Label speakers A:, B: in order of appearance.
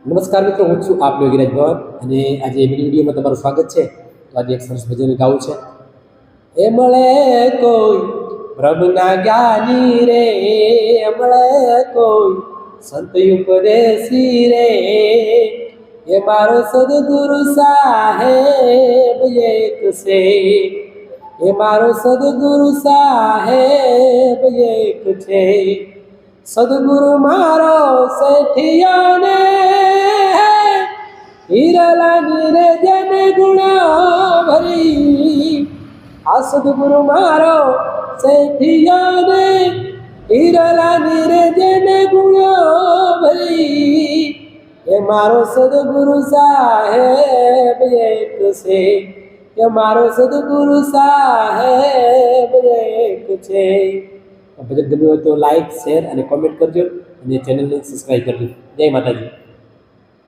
A: નમસ્કાર મિત્રો, હું છું આપનો વિરાજ ભવન અને આજે મિની વિડીયોમાં તમારું સ્વાગત છે. તો આજે એક સરસ ભજન ગાવું છે. એ મળે કોઈ બ્રહ્મના જ્ઞાની રે, મળે કોઈ સંત ઉપદેશી રે, એ મારો સદગુરુ સાહેબ એક છે, એ મારો સદગુરુ સાહેબ એક છે. સદગુરુ મારો શેઠિયો ને હીરાલાની રે જેને ગુણા ભરી, આ સદગુરુ મારો શેઠિયો ને હીરાલાની રે જેને ગુણા ભરી, એ મારો સદગુરુ સાહેબ એક છે, એ મારો સદગુરુ સાહેબ એક છે. ભજન ગમ્યું હોય તો લાઈક, શેર અને કોમેન્ટ કરજો અને ચેનલને સબસ્ક્રાઈબ કરજો. જય માતાજી.